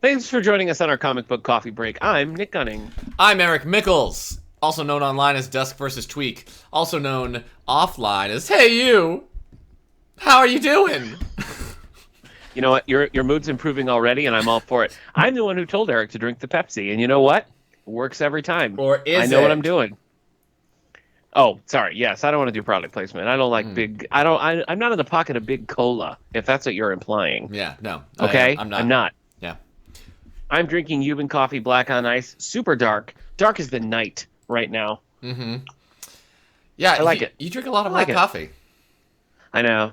Thanks for joining us on our comic book coffee break. I'm Nick Gunning. I'm Eric Mickles, also known online as Dusk vs. Tweak, also known offline as Hey You. How are you doing? You know what? Your mood's improving already, and I'm all for it. I'm the one who told Eric to drink the Pepsi, and you know what? It works every time. Or is I know what it? I'm doing. Oh, sorry. Yes, I don't want to do product placement. I don't like big. I don't. I'm not in the pocket of big cola. If that's what you're implying. Yeah, no. Okay, I'm not. I'm not. Yeah. I'm drinking Cuban coffee, black on ice, super dark. Dark as the night right now. Mm-hmm. Yeah, I like it. You drink a lot of I like black it. coffee. I know.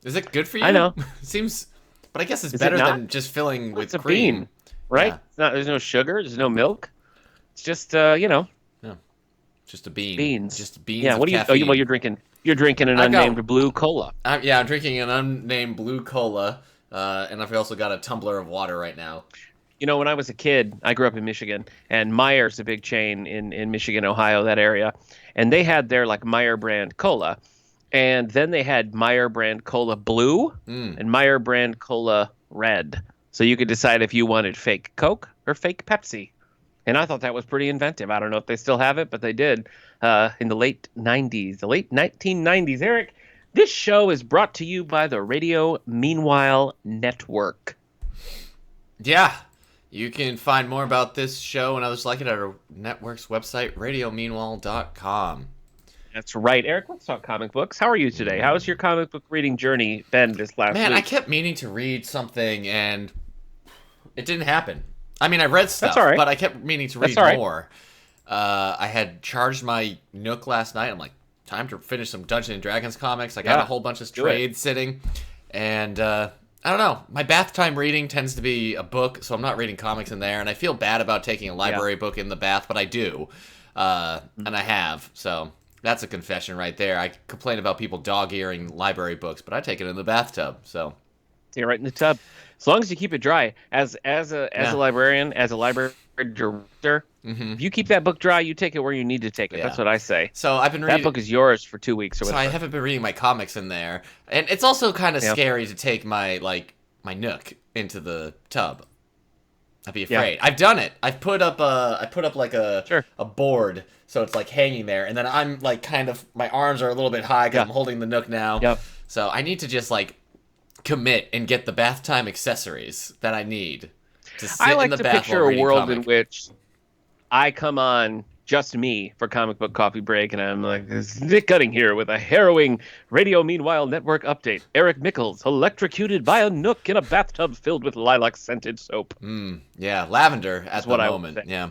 Is it good for you? I know. Seems, but I guess it's Is it better not? than just filling with It's a cream. bean, right? Yeah. It's not. There's no sugar. There's no milk. It's just Yeah. Just a bean. beans. Just beans. Yeah. Of What do you? Oh, caffeine. well, you're drinking. You're drinking an I got- unnamed blue cola. I'm drinking an unnamed blue cola, and I've also got a tumbler of water right now. You know, when I was a kid, I grew up in Michigan, and Meyer's a big chain in Michigan, Ohio, that area, and they had their like Meyer brand cola, and then they had Meyer brand cola blue and Meyer brand cola red. So you could decide if you wanted fake Coke or fake Pepsi. And I thought that was pretty inventive. I don't know if they still have it, but they did in the late 90s, the late 1990s. Eric, this show is brought to you by the Radio Meanwhile Network. Yeah. You can find more about this show and others like it at our network's website, radiomeanwhile.com. That's right. Eric, let's talk comic books. How are you today? How has your comic book reading journey been this last Man, week? I kept meaning to read something and it didn't happen. I mean, I read stuff, all right. but I kept meaning to read That's all right. more. I had charged my Nook last night. I'm like, time to finish some Dungeons and Dragons comics. I got Yeah, a whole bunch of do it. trades sitting. And I don't know. My bath time reading tends to be a book, so I'm not reading comics in there. And I feel bad about taking a library book in the bath, but I do. And I have. So that's a confession right there. I complain about people dog-earing library books, but I take it in the bathtub. So You're right in the tub. As long as you keep it dry. As a librarian, as a library director, if you keep that book dry, you take it where you need to take it. Yeah. That's what I say. So I've been reading. That book is yours for 2 weeks or So whatever. I haven't been reading my comics in there, and it's also kind of Yeah. scary to take my Nook into the tub. I'd be Yeah. afraid. I've done it. I've put up like a Sure. a board, so it's like hanging there, and then I'm like kind of my arms are a little bit high because Yeah. I'm holding the Nook now. Yep. So I need to just like commit and get the bath time accessories that I need to sit I in like the to bath picture while a reading world comic. in which I come on just me for comic book coffee break, and I'm like, this is Nick Gunning here with a harrowing Radio Meanwhile Network update. Eric Mickles electrocuted by a Nook in a bathtub filled with lilac-scented soap. Yeah, lavender at what the I would moment. say. Yeah.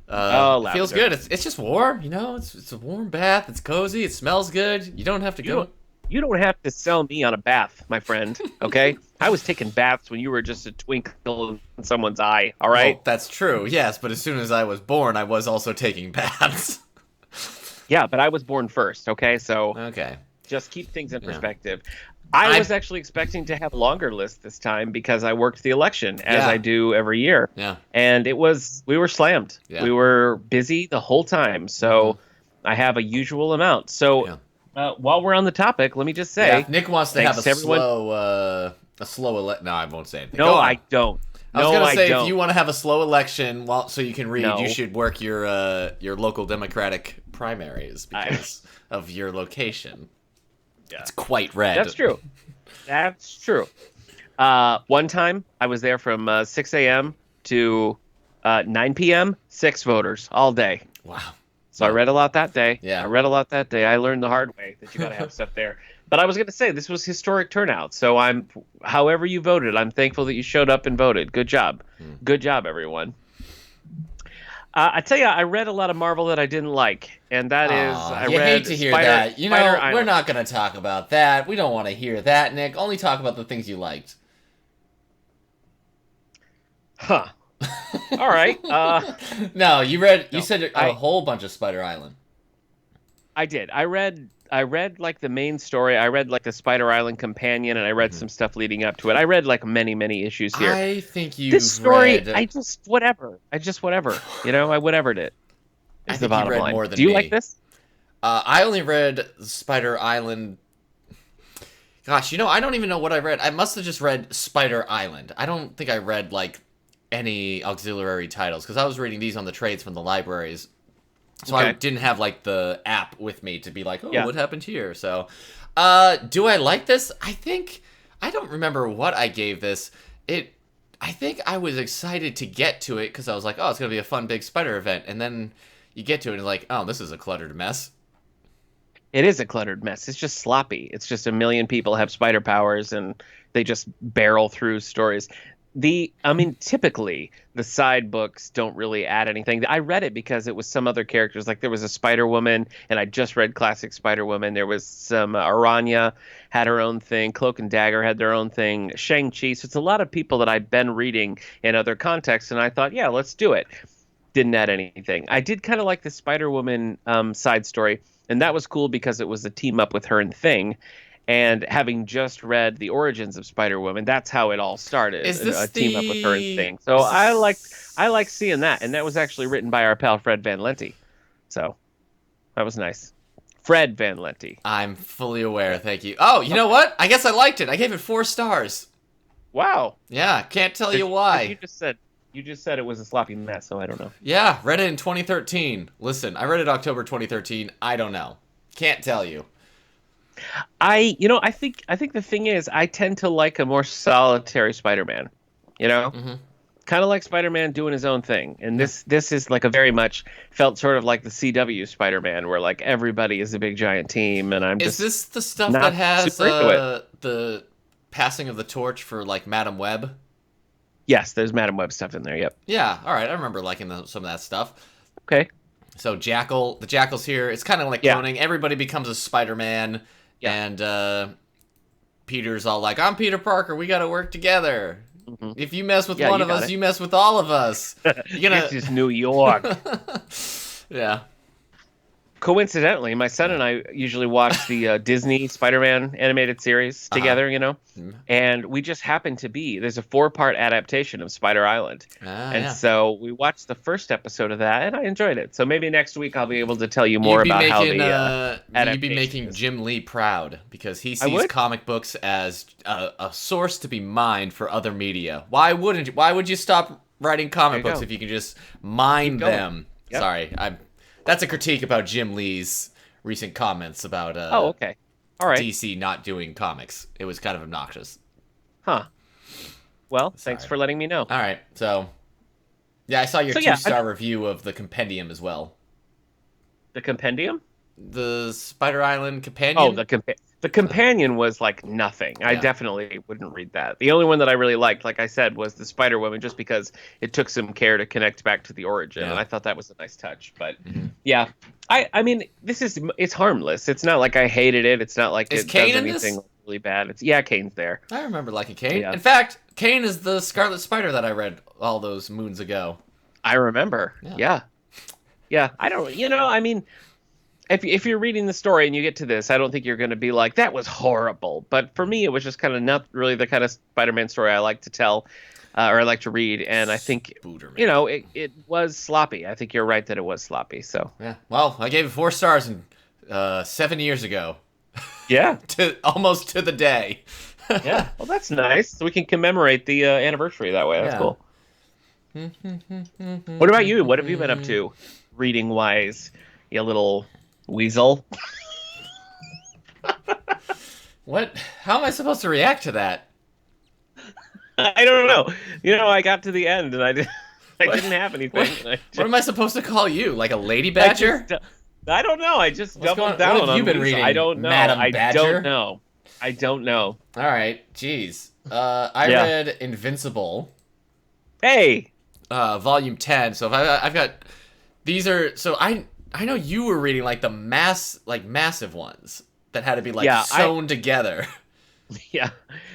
Oh, It feels lavender. good. It's just warm, you know. It's a warm bath. It's cozy. It smells good. You don't have to go. You don't have to sell me on a bath, my friend, okay? I was taking baths when you were just a twinkle in someone's eye, all right? Well, that's true. Yes, but as soon as I was born, I was also taking baths. Yeah, but I was born first, okay? So Okay. just keep things in perspective. I I'm- was actually expecting to have a longer list this time because I worked the election, as Yeah. I do every year. Yeah. And we were slammed. Yeah. We were busy the whole time, so I have a usual amount. So Yeah. while we're on the topic, let me just say, Yeah, Nick wants to have thanks a everyone. slow. No, I won't say anything. No, Go on. I don't. I was No, gonna I say don't. if you want to have a slow election, so you can read, No. you should work your local Democratic primaries because of your location. Yeah. It's quite red. That's true. That's true. One time I was there from 6 a.m. to 9 p.m., 6 voters all day. Wow. So I read a lot that day. Yeah. I read a lot that day. I learned the hard way that you got to have stuff there. But I was going to say this was historic turnout. So however you voted, I'm thankful that you showed up and voted. Good job. Good job, everyone. I tell you, I read a lot of Marvel that I didn't like, and that is I you read hate to hear Spider- that. You know, Spider we're Island. not going to talk about that. We don't want to hear that, Nick. Only talk about the things you liked. Huh. All right. No, you read. You No, said a whole bunch of Spider Island. I did. I read like the main story. I read like the Spider Island companion, and I read some stuff leading up to it. I read like many issues here. I think you. This story, read... I just whatever. You know, I whatevered it. I Is think the you bottom read line. more than Do you me. like this? I only read Spider Island. Gosh, you know, I don't even know what I read. I must have just read Spider Island. I don't think I read like any auxiliary titles because I was reading these on the trades from the libraries. So I Okay. didn't have like the app with me to be like, oh, Yeah. what happened here? So, do I like this? I don't remember what I gave this. I think I was excited to get to it because I was like, oh, it's gonna be a fun big spider event, and then you get to it and it's like, oh, this is a cluttered mess. It is a cluttered mess. It's just sloppy. It's just a million people have spider powers and they just barrel through stories. I mean, typically the side books don't really add anything. I read it because it was some other characters. Like there was a Spider Woman, and I just read classic Spider Woman. There was some Aranya had her own thing. Cloak and Dagger had their own thing. Shang-Chi. So it's a lot of people that I've been reading in other contexts, and I thought, yeah, let's do it. Didn't add anything. I did kind of like the Spider Woman side story, and that was cool because it was a team up with her and Thing. And having just read the origins of Spider Woman, that's how it all started. Is this a team up with her and Thing. So I like seeing that, and that was actually written by our pal Fred Van Lente. So that was nice. Fred Van Lente. I'm fully aware. Thank you. Oh, you know what? I guess I liked it. I gave it 4 stars. Wow. Yeah, can't tell you why. You just said it was a sloppy mess, so I don't know. Yeah, read it in 2013. Listen, I read it October 2013. I don't know. Can't tell you. I think the thing is I tend to like a more solitary Spider-Man. Mm-hmm. Kind of like Spider-Man doing his own thing. And this is like a very much felt sort of like the CW Spider-Man where like everybody is a big giant team and I'm Is just this the stuff not that has super into it. the passing of the torch for like Madam Web? Yes, there's Madam Web stuff in there. Yep. Yeah, all right. I remember liking some of that stuff. Okay. So the Jackal's here. It's kind of like cloning. Everybody becomes a Spider-Man, and Peter's all like, "I'm Peter Parker. We got to work together. Mm-hmm. If you mess with one of us, you mess with all of us. You're gonna." This is New York. Yeah. Coincidentally, my son and I usually watch the Disney Spider-Man animated series together, and we just happened to there's a 4-part adaptation of Spider Island. So we watched the first episode of that, and I enjoyed it. So maybe next week I'll be able to tell you more about how the adaptation you'd be making is. Jim Lee proud, because he sees comic books as a source to be mined for other media. Why wouldn't you? Why would you stop writing comic books if you can just mine them? Yep. Sorry, that's a critique about Jim Lee's recent comments about okay. All right. DC not doing comics. It was kind of obnoxious. Huh. Well, thanks for letting me know. All right. So, yeah, I saw your 2-star review of the Compendium as well. The Compendium? The Spider Island Companion? Oh, the Companion was like nothing. Yeah. I definitely wouldn't read that. The only one that I really liked, like I said, was the Spider Woman, just because it took some care to connect back to the origin, and I thought that was a nice touch. But yeah, I mean, it's harmless. It's not like I hated it. It's not like it does anything really bad. Kane's there. I remember liking Kane. Yeah. In fact, Kane is the Scarlet Spider that I read all those moons ago. I remember. Yeah. I don't. I mean. If you're reading the story and you get to this, I don't think you're going to be like, that was horrible. But for me, it was just kind of not really the kind of Spider-Man story I like to tell or I like to read. And I think, it was sloppy. I think you're right that it was sloppy. So yeah. Well, I gave it 4 stars 7 years ago. Yeah. Almost to the day. Yeah. Well, that's nice. So we can commemorate the anniversary that way. That's cool. What about you? What have you been up to reading-wise, you little weasel? What? How am I supposed to react to that? I don't know. I got to the end and I didn't have anything. What am I supposed to call you? Like a lady badger? I don't know. I just doubled down. What have you been reading? I don't know. Madam Badger? I don't know. All right. Jeez. I read Invincible. Hey. Volume 10. So if I've got these are I know you were reading like the massive ones that had to be sewn together. Yeah.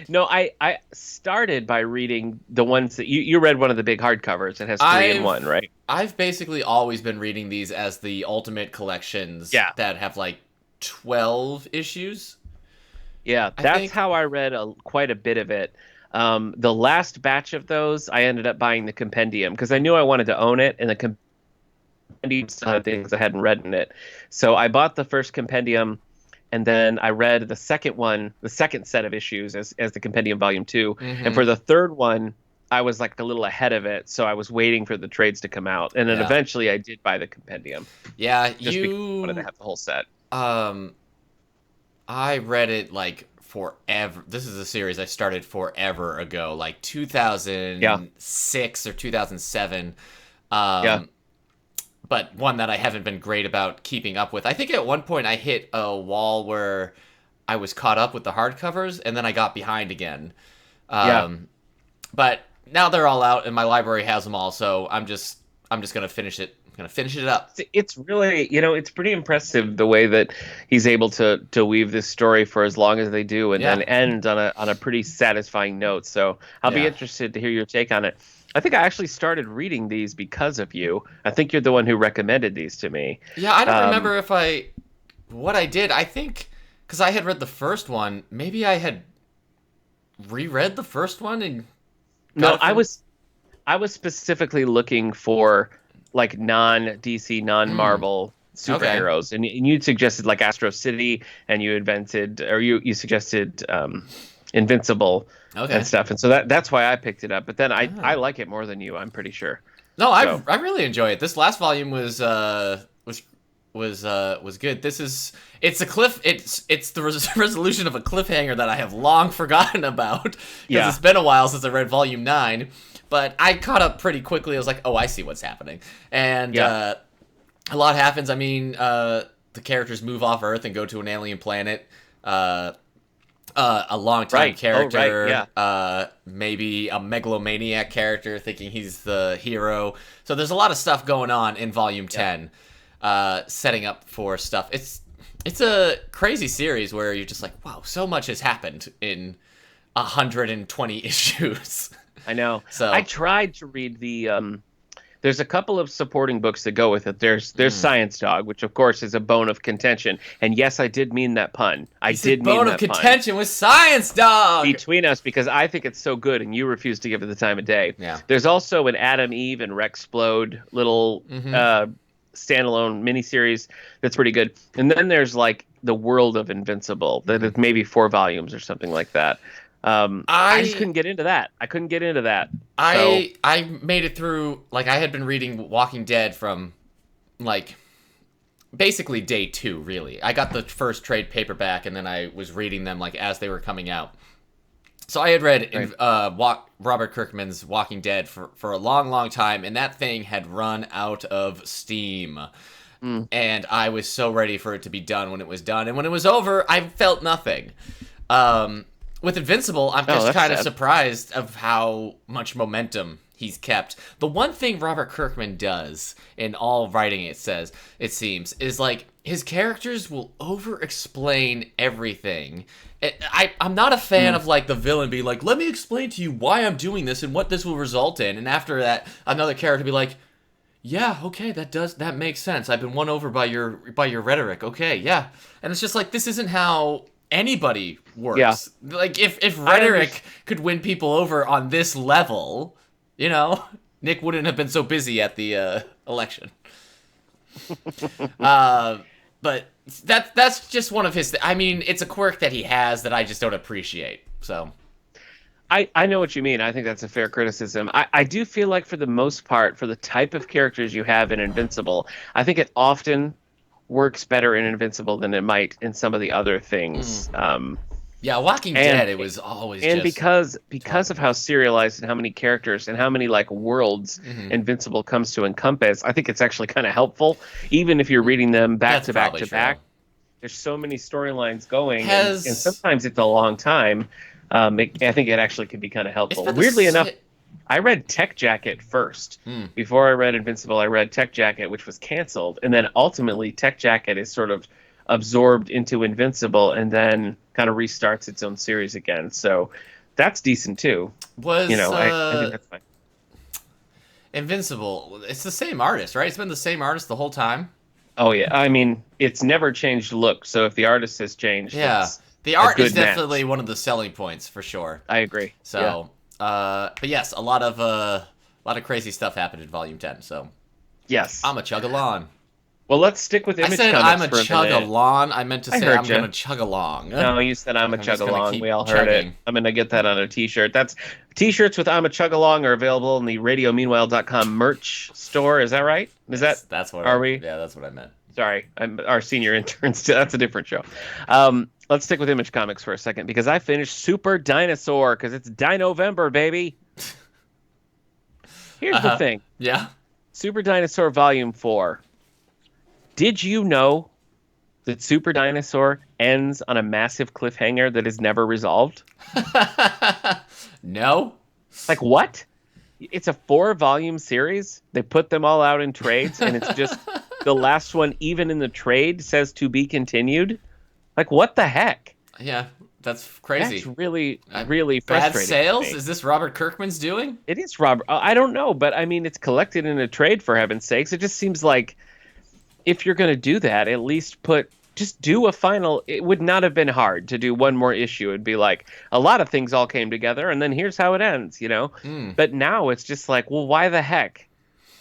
No, I started by reading the ones that you read one of the big hardcovers that has 3 in 1, right? I've basically always been reading these as the ultimate collections that have like 12 issues. Yeah, that's how I read quite a bit of it. The last batch of those, I ended up buying the Compendium because I knew I wanted to own it, and the Compendium still had things I hadn't read in it. So I bought the first Compendium, and then I read the second one, the second set of issues as the Compendium Volume 2. Mm-hmm. And for the third one, I was like a little ahead of it, so I was waiting for the trades to come out, and then Yeah. eventually I did buy the compendium Yeah, just because I wanted to have the whole set. um I read it like forever. This is a series I started forever ago, like Yeah, 2006 or 2007. yeah. Um but one that I haven't been great about keeping up with. I think at one point I hit a wall where I was caught up with the hardcovers and then I got behind again. Yeah, Um but now they're all out and my library has them all, so I'm just going to finish it. I'm going to finish it up. it's really, it's pretty impressive the way that he's able to weave this story for as long as they do, and Yeah. then end on a pretty satisfying note. So I'll be Yeah. interested to hear your take on it. I think I actually started reading these because of you. I think you're the one who recommended these to me. Yeah, I don't Um, remember what I did. I think because I had read the first one, maybe I had reread the first one and got no, it from. I was specifically looking for like non DC, non Marvel Okay. superheroes, and you'd suggested like Astro City, and you suggested Invincible and Okay. stuff, and so that's why I picked it up. But then I Ah. like it more than you. I'm pretty sure. No, So I really enjoy it. This last volume was good. It's a cliff. It's the resolution of a cliffhanger that I have long forgotten about because yeah, it's been a while since I read volume 9. But I caught up pretty quickly. I was like, oh, I see what's happening, and yeah, a lot happens. I mean, the characters move off Earth and go to an alien planet. A longtime right. Oh, character, right. Yeah, maybe a megalomaniac character thinking he's the hero. So there's a lot of stuff going on in Volume yeah. 10, setting up for stuff. It's a crazy series where you're just like, wow, so much has happened in 120 issues. I know. So, I tried to read the there's a couple of supporting books that go with it. There's Science Dog, which of course is a bone of contention. And yes, I did mean that pun. I it's a did mean bone of that pun contention with Science Dog. between us because I think it's so good and you refuse to give it the time of day. Yeah. There's also an Adam Eve and Rexplode little standalone miniseries that's pretty good. And then there's like the World of Invincible that is maybe 4 volumes or something like that. I just couldn't get into that. I couldn't get into that. So I made it through. Like, I had been reading Walking Dead from like basically day 2. Really, I got the first trade paperback, and then I was reading them like as they were coming out. So I had read right. Robert Kirkman's Walking Dead for a long, long time, and that thing had run out of steam. Mm. And I was so ready for it to be done when it was done, and when it was over, I felt nothing. With Invincible, I'm Oh, just that's kind of sad. surprised of how much momentum he's kept. The one thing Robert Kirkman does in all writing, it seems, is like his characters will over-explain everything. I'm not a fan of like the villain being like, "Let me explain to you why I'm doing this and what this will result in," and after that, another character be like, "Yeah, okay, that makes sense. I've been won over by your rhetoric. Okay, yeah." And it's just like this isn't how anybody Yeah. works. Like if I rhetoric could win people over on this level, Nick wouldn't have been so busy at the election. But that's just one of his. I mean, it's a quirk that he has that I just don't appreciate. So I know what you mean. I think that's a fair criticism. I do feel like for the most part, for the type of characters you have in Invincible, I think it often works better in Invincible than it might in some of the other things. yeah, Walking And Dead, it was always and just because of how serialized and how many characters and how many like worlds Invincible comes to encompass, I think it's actually kind of helpful, even if you're reading them back that's to back probably to true. back. There's so many storylines going, and Has sometimes it's a long time. I think it actually could be kind of it's helpful. been Weirdly enough, the I read Tech Jacket first. Before I read Invincible, I read Tech Jacket, which was canceled, and then ultimately Tech Jacket is sort of absorbed into Invincible, and then kind of restarts its own series again. So that's decent too. was I think that's fine. Invincible. It's the same artist, right? It's been the same artist the whole time. Oh yeah, I mean it's never changed look. So if the artist has changed, Yeah, it's the a art is good match. definitely one of the selling points for sure. I agree. So, but yes, a lot of crazy stuff happened in Volume 10. So Yes. I'm a chug along. Well, let's stick with I Image said I'm Comics a for a chug minute. along. I meant to I say heard I'm you. gonna chug along. No, you said I'm a I'm chug just gonna along. keep We all heard it. chugging. I'm gonna get that on a t-shirt. That's T-shirts with I'm a chug along are available in the radiomeanwhile.com merch store. Is that right? Is Yes, that that's what are we? Yeah, that's what I meant. Sorry, I'm our senior interns. That's a different show. Let's stick with Image Comics for a second because I finished Super Dinosaur because it's Dinovember, baby. Here's the thing. Yeah. Super Dinosaur Volume 4. Did you know that Super Dinosaur ends on a massive cliffhanger that is never resolved? No. Like, what? It's a 4-volume series. They put them all out in trades, and it's just the last one, even in the trade, says to be continued. Like, what the heck? Yeah, that's crazy. That's really, really Bad frustrating. sales? Is this Robert Kirkman's doing? It is Robert. I don't know, but I mean, it's collected in a trade for heaven's sakes. It just seems like if you're going to do that, at least just do a final. It would not have been hard to do one more issue. It'd be like a lot of things all came together, and then here's how it ends, you know? But now it's just like, well, why the heck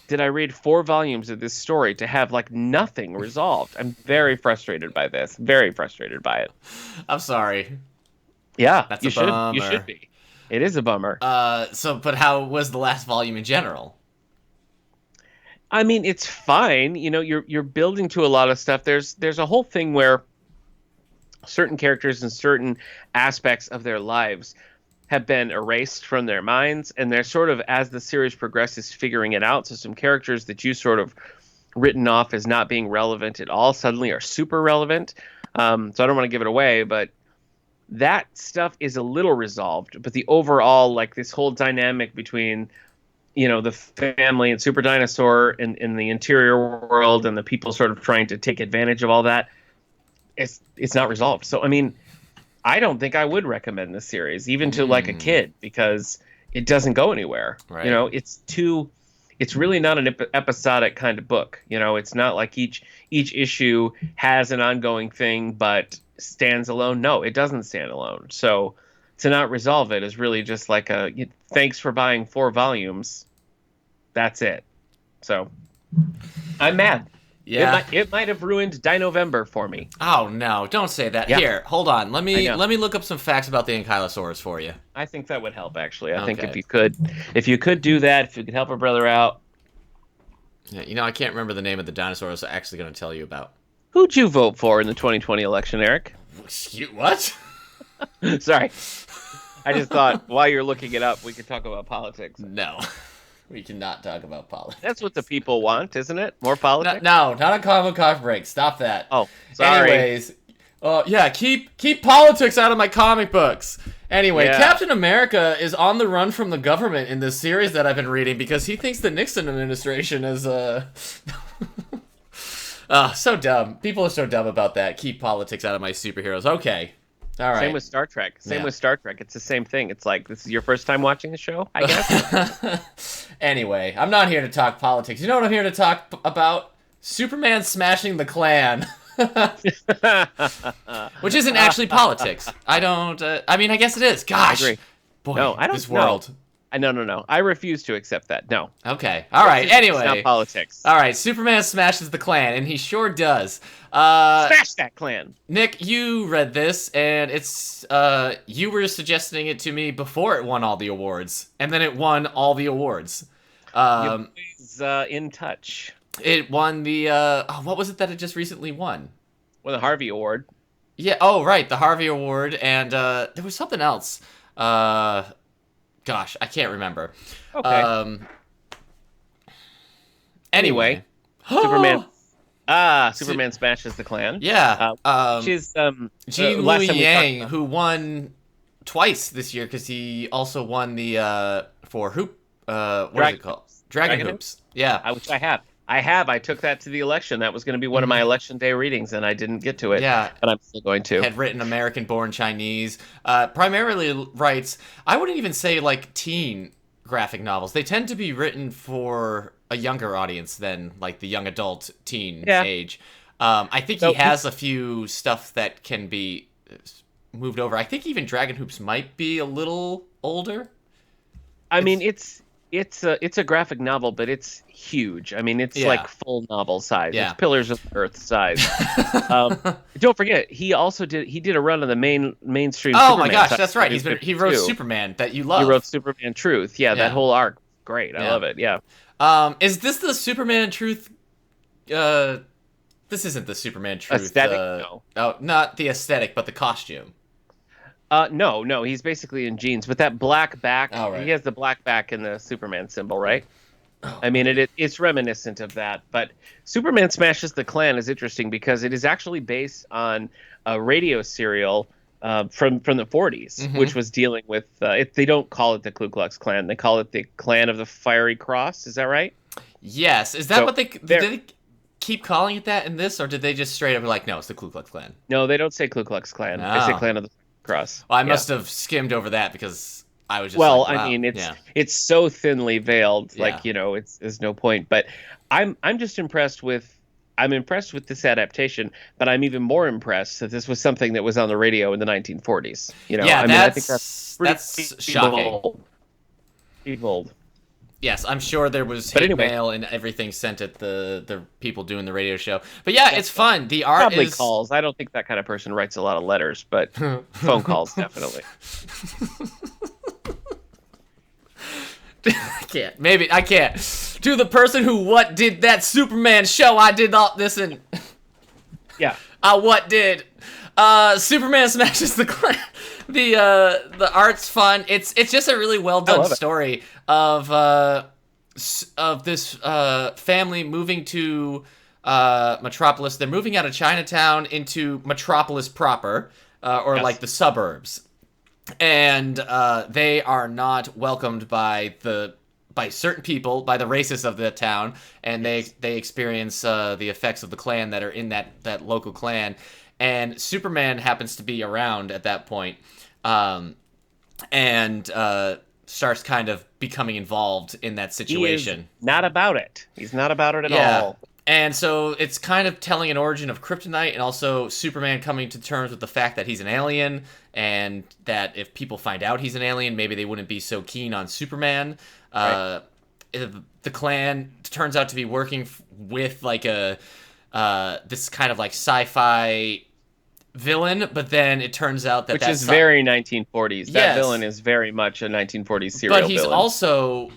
did I read 4 volumes of this story to have like nothing resolved? I'm very frustrated by this. Very frustrated by it. I'm sorry. Yeah, That's you a should. bummer. You should be. It is a bummer. But how was the last volume in general? I mean, it's fine. You know, you're building to a lot of stuff. There's a whole thing where certain characters and certain aspects of their lives have been erased from their minds, and they're sort of, as the series progresses, figuring it out. So some characters that you sort of written off as not being relevant at all suddenly are super relevant. So I don't want to give it away, but that stuff is a little resolved. But the overall, like this whole dynamic between the family and Super Dinosaur in the interior world and the people sort of trying to take advantage of all that, it's not resolved. So, I mean, I don't think I would recommend this series, even to like a kid, because it doesn't go anywhere. Right. It's really not an episodic kind of book. It's not like each issue has an ongoing thing, but stands alone. No, it doesn't stand alone. So to not resolve it is really just like thanks for buying 4 volumes. That's it. So I'm mad. Yeah. It might have ruined Dinovember for me. Oh no! Don't say that. Yeah. Here, hold on. Let me look up some facts about the Ankylosaurus for you. I think that would help, actually. I think Okay. if you could do that, if you could help a brother out. Yeah, I can't remember the name of the dinosaur I was actually going to tell you about. Who'd you vote for in the 2020 election, Eric? What? Sorry. I just thought while you're looking it up, we could talk about politics. No. We cannot talk about politics. That's what the people want, isn't it? More politics? No, not a comic coffee break. Stop that. Oh, sorry. Anyways, yeah, keep politics out of my comic books. Anyway, Yeah. Captain America is on the run from the government in this series that I've been reading because he thinks the Nixon administration is so dumb. People are so dumb about that. Keep politics out of my superheroes. Okay. All right. Same with Star Trek. Yeah. With Star Trek. It's the same thing. It's like, this is your first time watching the show, I guess? Anyway, I'm not here to talk politics. You know what I'm here to talk about? Superman smashing the Klan. Which isn't actually politics. I guess it is. Gosh. I agree. Boy, No, I don't this world. No. I refuse to accept that. No. Okay. All right. Anyway. It's not politics. All right. Superman smashes the Klan, and he sure does. Smash that Klan. Nick, you read this, and it's you were suggesting it to me before it won all the awards, and then it won all the awards. He's in touch. It won the what was it that it just recently won? Well, the Harvey Award. Yeah. Oh, right, the Harvey Award, and there was something else. Gosh, I can't remember. Okay. Anyway, Superman. Superman smashes the Klan. Yeah. Which is Jean last Louis time we Yang, talked who won twice this year because he also won the for hoop. What is it called? Dragon Hoops. Yeah. Which I have. I took that to the election. That was going to be one of my election day readings, and I didn't get to it. Yeah. But I'm still going to. Had written American-born Chinese. Primarily writes, I wouldn't even say like teen graphic novels. They tend to be written for a younger audience than like the young adult teen age. I think he has a few stuff that can be moved over. I think even Dragon Hoops might be a little older. I mean, it's it's a graphic novel, but it's huge. I mean, it's Yeah. like full novel size. It's Yeah. Pillars of Earth size. Um, don't forget, he did a run of the mainstream Oh my Superman gosh, title that's in right. New He wrote 52. Superman that you He love. wrote Superman Truth. Yeah, that Yeah. whole arc, great. I Yeah. love it. Yeah. Is this the Superman Truth? Uh, this isn't the Superman Truth. Aesthetic? No. Oh, not the aesthetic, but the costume. No, no. He's basically in jeans, but that black back. Oh, He right. has the black back in the Superman symbol, right? Oh, I mean, it's reminiscent of that. But Superman Smashes the Klan is interesting because it is actually based on a radio serial from the 40s, which was dealing with. They don't call it the Ku Klux Klan; they call it the Klan of the Fiery Cross. Is that right? yes. Is that So what did they keep calling it that in this, or did they just straight up be like, no, it's the Ku Klux Klan? no, they don't say Ku Klux Klan. They say Oh. Klan of the Cross. Well, I Yeah. must have skimmed over that because I was just Well, like, wow. I mean, yeah. it's so thinly veiled, Yeah. like it's there's no point. But I'm just impressed with this adaptation, but I'm even more impressed that this was something that was on the radio in the 1940s. Yeah, I mean, I think that's that's shocking. bold. Pretty bold. Yes, I'm sure there was But hate anyway. mail and everything sent at the people doing the radio show. But yeah, it's fun. The art Probably is calls. I don't think that kind of person writes a lot of letters, but phone calls definitely. I can't. Maybe I can't. To the person who did that Superman show, I did all this and Yeah. what did. Superman smashes the Klan. The art's fun. It's just a really well done love it. story of this family moving to Metropolis. They're moving out of Chinatown into Metropolis proper, or Yes. like the suburbs, and they are not welcomed by certain people, by the racists of the town, and they experience the effects of the Klan that are in that local Klan. And Superman happens to be around at that point, and starts kind of becoming involved in that situation. He is not about it. He's not about it at Yeah. all. And so it's kind of telling an origin of Kryptonite, and also Superman coming to terms with the fact that he's an alien, and that if people find out he's an alien, maybe they wouldn't be so keen on Superman. Right. The Klan turns out to be working with like this kind of like sci-fi villain, but then it turns out that Which is very 1940s. That Yes. villain is very much a 1940s serial but he's villain. also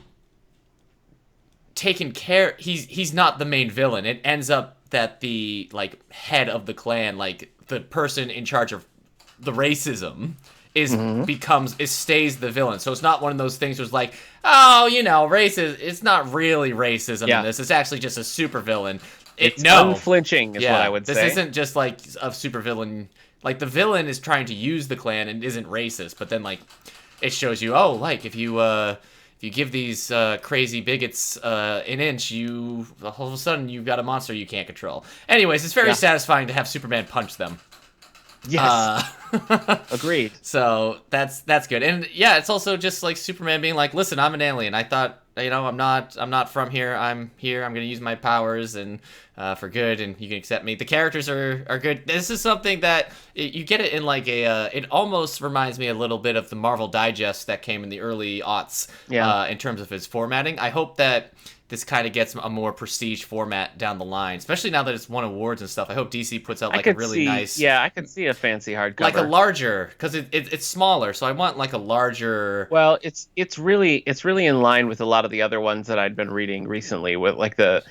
taken care. He's not the main villain. It ends up that the like head of the Klan, like the person in charge of the racism, stays the villain. So it's not one of those things where it's like, oh, racist. It's not really racism Yeah. in this. It's actually just a super villain. It's unflinching is what I would say. This isn't just like a supervillain. Like the villain is trying to use the Klan and isn't racist, but then like it shows you, oh, like if you give these crazy bigots an inch, all of a sudden you've got a monster you can't control. Anyways, it's very satisfying to have Superman punch them. Yes. Agreed. So that's good. And yeah, it's also just like Superman being like, listen, I'm an alien. I thought, I'm not from here. I'm here. I'm going to use my powers and for good, and you can accept me. The characters are good. This is something that you get it in like it almost reminds me a little bit of the Marvel Digest that came in the early aughts in terms of its formatting. I hope that this kind of gets a more prestige format down the line, especially now that it's won awards and stuff. I hope DC puts out like a really nice... Yeah, I could see a fancy hardcover. Like a larger, because it's smaller, so I want like a larger... Well, it's really in line with a lot of the other ones that I'd been reading recently, with like the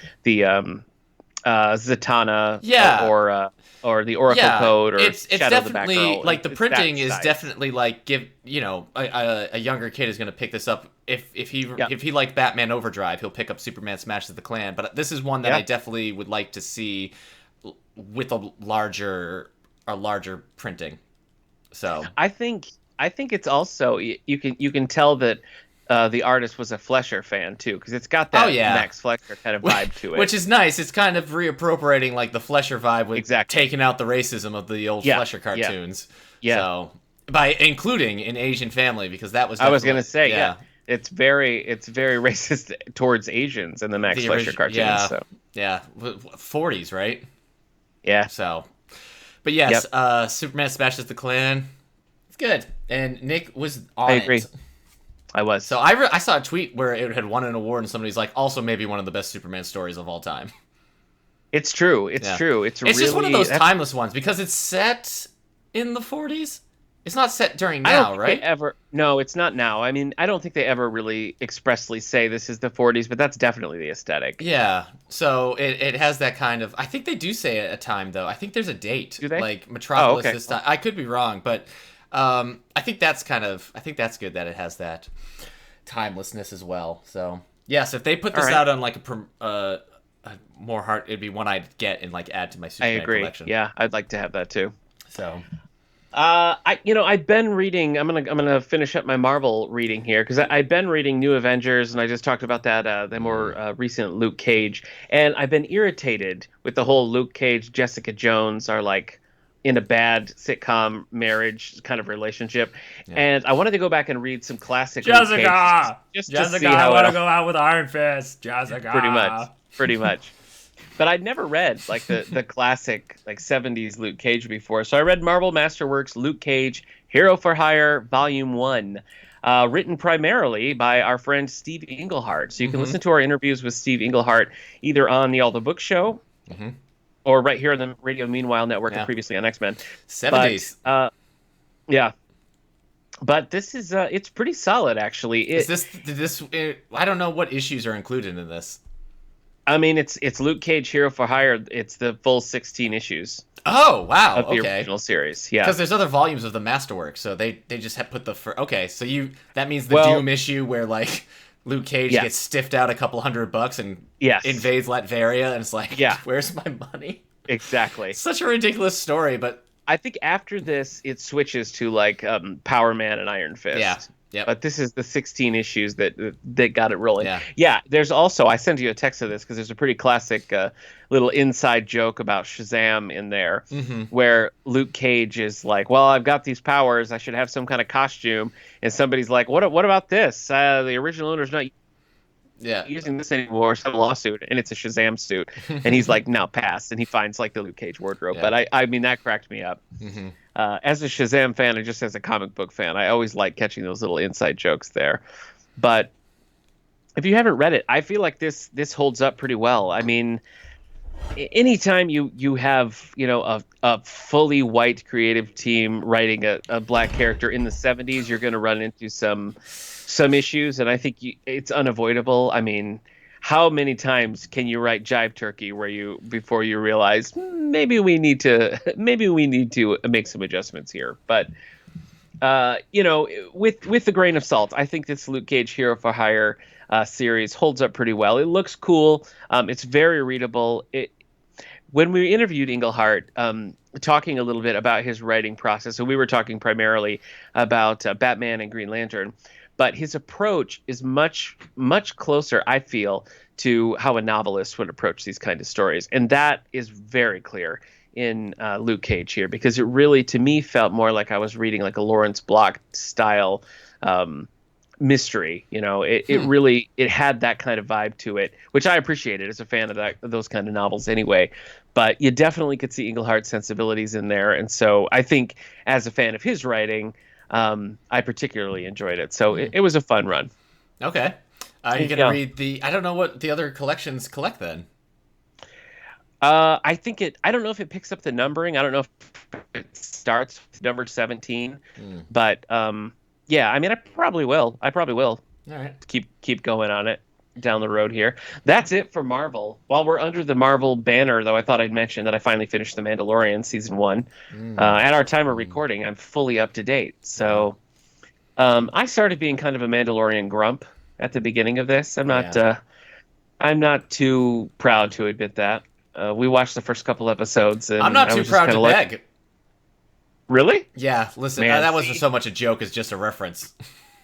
Zatanna, or the Oracle Code, or it's Shadow of the definitely Batgirl. like the It's printing that is size. definitely like a younger kid is going to pick this up if he liked Batman Overdrive, he'll pick up Superman Smashes the Klan. But this is one that I definitely would like to see with a larger printing. So I think it's also you can tell that the artist was a Fleischer fan too, because it's got that Max Fleischer kind of vibe to it, which is nice. It's kind of reappropriating like the Fleischer vibe with Exactly. taking out the racism of the old Fleischer cartoons. Yeah. So by including an Asian family, because that was I was definitely- gonna say it's very racist towards Asians in the Max Fleischer cartoons. Yeah, So. yeah, 40s, right? Yeah. So, but yes, Superman Smashes the Klan. It's good, and Nick was on I agree. it. I was. So I saw a tweet where it had won an award, and somebody's like, also maybe one of the best Superman stories of all time. It's true. It's Yeah. true. It's really, just one of those timeless ones because it's set in the 40s. It's not set during I don't now, think right? they ever. No, it's not now. I mean, I don't think they ever really expressly say this is the 40s, but that's definitely the aesthetic. Yeah. So it has that kind of. I think they do say a time though. I think there's a date. Do they? Like Metropolis Oh, okay. this time. I could be wrong, but I think that's kind of. I think that's good that it has that timelessness as well. So yes, if they put this All right. out on like a more heart, it'd be one I'd get and like add to my I Superman agree. collection. Yeah, I'd like to have that too. So I've been reading. I'm gonna finish up my Marvel reading here because I've been reading New Avengers, and I just talked about that the more recent Luke Cage, and I've been irritated with the whole Luke Cage Jessica Jones are like in a bad sitcom marriage kind of relationship, and I wanted to go back and read some classic Luke Cage just to see how I want to go out with Iron Fist. Jessica. pretty much. But I'd never read like the classic like 70s Luke Cage before. So I read Marvel Masterworks Luke Cage Hero for Hire Volume 1, written primarily by our friend Steve Englehart. So you can listen to our interviews with Steve Englehart either on the All the Book Show or right here on the Radio Meanwhile Network and previously on X-Men. 70s. But, yeah. But this is it's pretty solid actually. I don't know what issues are included in this. I mean, it's Luke Cage Hero for Hire. It's the full 16 issues. Oh wow! Of the original series, yeah. Because there's other volumes of the Masterworks, so they just have put the okay. So that means the Doom issue where like Luke Cage gets stiffed out a couple $100 and invades Latveria, and it's like, where's my money? Exactly. Such a ridiculous story, but I think after this it switches to like Power Man and Iron Fist. Yeah. Yep. But this is the 16 issues that got it rolling. Yeah. There's also, I sent you a text of this because there's a pretty classic little inside joke about Shazam in there where Luke Cage is like, well, I've got these powers. I should have some kind of costume. And somebody's like, what about this? The original owner's not using this anymore. Some lawsuit. And it's a Shazam suit. And he's like, no, pass. And he finds like the Luke Cage wardrobe. Yeah. But I mean, that cracked me up. As a Shazam fan and just as a comic book fan, I always like catching those little inside jokes there. But if you haven't read it, I feel like this holds up pretty well. I mean, anytime you have a fully white creative team writing a black character in the 70s, you're going to run into some issues, and I think it's unavoidable. I mean, how many times can you write Jive Turkey before you realize maybe we need to make some adjustments here? But with the grain of salt, I think this Luke Cage Hero for Hire series holds up pretty well. It looks cool. It's very readable. When we interviewed Englehart, talking a little bit about his writing process, so we were talking primarily about Batman and Green Lantern. But his approach is much, much closer, I feel, to how a novelist would approach these kind of stories. And that is very clear in Luke Cage here, because it really, to me, felt more like I was reading like a Lawrence Block style mystery. It had that kind of vibe to it, which I appreciated as a fan of those kind of novels anyway. But you definitely could see Englehart's sensibilities in there. And so I think as a fan of his writing, I particularly enjoyed it. So it was a fun run. Okay. Are you going to read I don't know what the other collections collect then. I don't know if it picks up the numbering. I don't know if it starts with number 17, but I mean, I probably will. All right. Keep going on it down the road here. That's it for Marvel. While we're under the Marvel banner, though, I thought I'd mention that I finally finished The Mandalorian Season 1. At our time of recording, I'm fully up to date. So I started being kind of a Mandalorian grump at the beginning of this. I'm not too proud to admit that. We watched the first couple episodes, and I'm not too proud to beg. Really? Yeah, listen, that wasn't so much a joke as just a reference.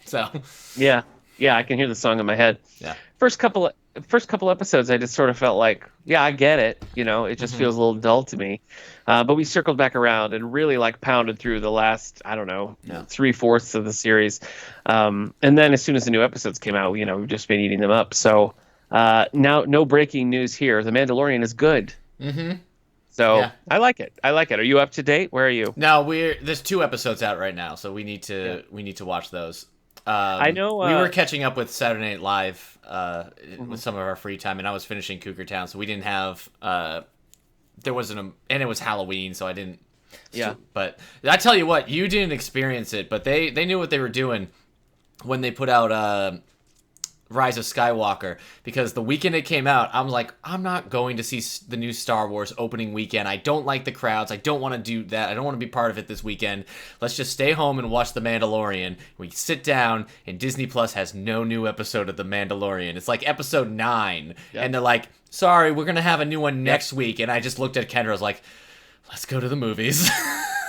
So yeah, I can hear the song in my head. Yeah. First couple episodes, I just sort of felt like, yeah, I get it. It just feels a little dull to me. But we circled back around and really like pounded through the last, I don't know, 3/4 of the series. And then as soon as the new episodes came out, we've just been eating them up. So now, no breaking news here. The Mandalorian is good. So I like it. Are you up to date? Where are you? No, there's 2 episodes out right now, so we need to watch those. I know we were catching up with Saturday Night Live with some of our free time, and I was finishing Cougar Town, so we didn't have. There wasn't and it was Halloween, so I didn't. Yeah. But I tell you what, you didn't experience it, but they knew what they were doing when they put out Rise of Skywalker, because the weekend it came out, I was like, I'm not going to see the new Star Wars opening weekend. I don't like the crowds. I don't want to do that. I don't want to be part of it this weekend. Let's just stay home and watch The Mandalorian. We sit down, and Disney Plus has no new episode of The Mandalorian. It's like episode 9, and they're like, sorry, we're going to have a new one next week. And I just looked at Kendra, I was like, let's go to the movies.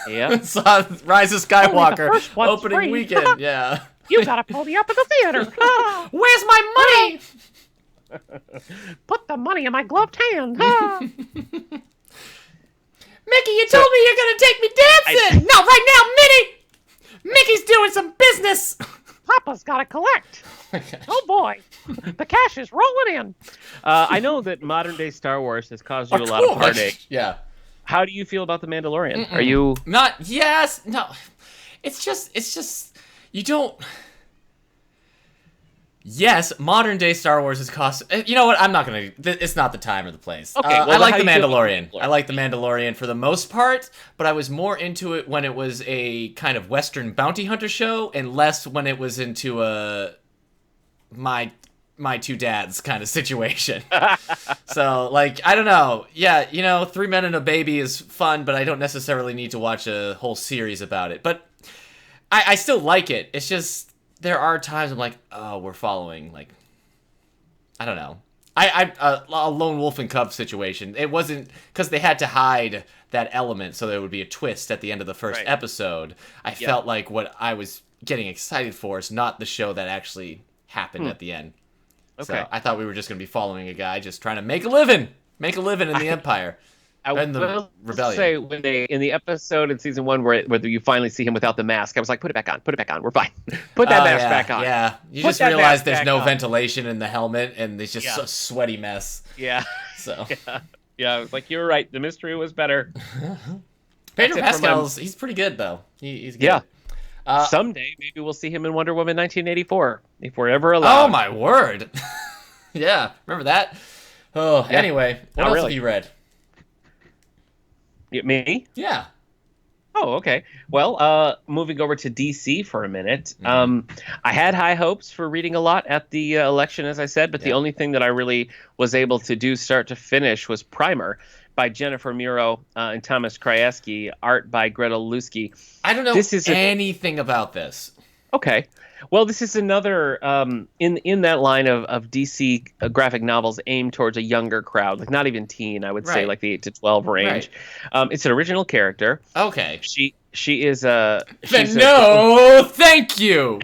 Yeah. Saw Rise of Skywalker opening free. weekend. Yeah. You gotta pull me up at the theater. Where's my money? Put the money in my gloved hand. Mickey, you told me you're gonna take me dancing. No, right now, Minnie. Mickey's doing some business. Papa's gotta collect. Oh boy, the cash is rolling in. I know that modern day Star Wars has caused you a lot of heartache. Yeah. How do you feel about The Mandalorian? Are you Not yes, no. It's just you don't. Yes, modern day Star Wars has cost. You know what? I'm not gonna. It's not the time or the place. Okay, well, I like how The do you feel about Mandalorian. The Mandalorian? I like The Mandalorian for the most part, but I was more into it when it was a kind of Western bounty hunter show, and less when it was into a my two dads kind of situation. So, like, I don't know. Yeah, 3 Men and a Baby is fun, but I don't necessarily need to watch a whole series about it. But I still like it. It's just there are times I'm like, oh, we're following, like, I don't know. A lone wolf and cub situation. It wasn't because they had to hide that element so there would be a twist at the end of the first episode. I felt like what I was getting excited for is not the show that actually happened at the end. okay? So I thought we were just going to be following a guy just trying to make a living in the Empire. And the will rebellion. say when they in the episode in season 1 where you finally see him without the mask, I was like, put it back on, we're fine. Put that mask back on. Yeah, you Put just that realize mask there's back no on. ventilation in the helmet, and it's just a sweaty mess. Yeah. So Yeah, I was like, you're right. The mystery was better. Pedro it for Pascal's he's pretty good though. He's good. Yeah. Someday maybe we'll see him in Wonder Woman 1984 if we're ever allowed. Oh my word. Yeah, remember that? Oh, Yeah. Anyway, what Not else really. have you read? Me? Yeah. Oh, okay. Well, moving over to DC for a minute. I had high hopes for reading a lot at the election, as I said, but the only thing that I really was able to do start to finish was Primer by Jennifer Muro and Thomas Krajewski, art by Greta Lusky. I don't know anything about this. Okay. Well, this is another in that line of DC graphic novels aimed towards a younger crowd, like not even teen, I would say, like the 8 to 12 range. Right. It's an original character. Okay. She is a. Thank you.